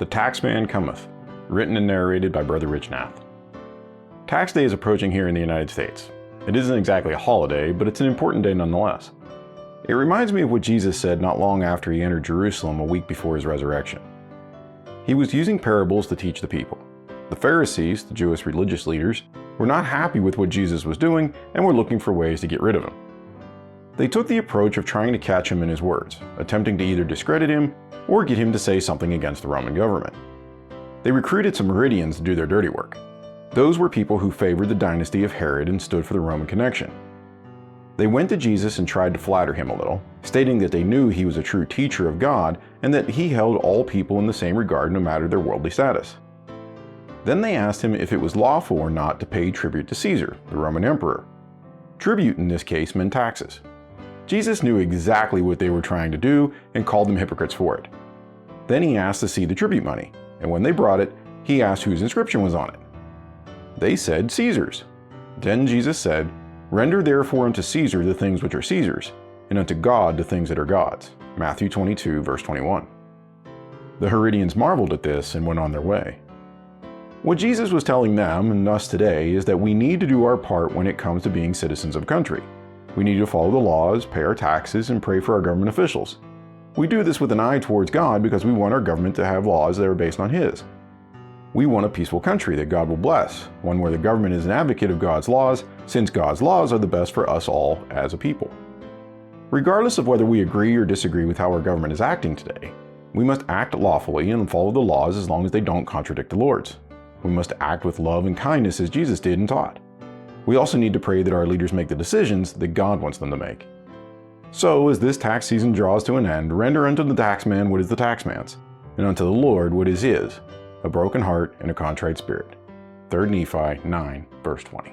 The Tax Man Cometh, written and narrated by Brother Rich Nath. Tax Day is approaching here in the United States. It isn't exactly a holiday, but it's an important day nonetheless. It reminds me of what Jesus said not long after he entered Jerusalem a week before his resurrection. He was using parables to teach the people. The Pharisees, the Jewish religious leaders, were not happy with what Jesus was doing and were looking for ways to get rid of him. They took the approach of trying to catch him in his words, attempting to either discredit him or get him to say something against the Roman government. They recruited some Herodians to do their dirty work. Those were people who favored the dynasty of Herod and stood for the Roman connection. They went to Jesus and tried to flatter him a little, stating that they knew he was a true teacher of God and that he held all people in the same regard no matter their worldly status. Then they asked him if it was lawful or not to pay tribute to Caesar, the Roman emperor. Tribute in this case meant taxes. Jesus knew exactly what they were trying to do and called them hypocrites for it. Then he asked to see the tribute money, and when they brought it, he asked whose inscription was on it. They said Caesar's. Then Jesus said, "Render therefore unto Caesar the things which are Caesar's, and unto God the things that are God's." Matthew 22, verse 21. The Herodians marveled at this and went on their way. What Jesus was telling them and us today is that we need to do our part when it comes to being citizens of a country. We need to follow the laws, pay our taxes, and pray for our government officials. We do this with an eye towards God because we want our government to have laws that are based on His. We want a peaceful country that God will bless, one where the government is an advocate of God's laws, since God's laws are the best for us all as a people. Regardless of whether we agree or disagree with how our government is acting today, we must act lawfully and follow the laws as long as they don't contradict the Lord's. We must act with love and kindness as Jesus did and taught. We also need to pray that our leaders make the decisions that God wants them to make. So, as this tax season draws to an end, render unto the taxman what is the taxman's, and unto the Lord what is his, a broken heart and a contrite spirit. 3 Nephi 9, verse 20.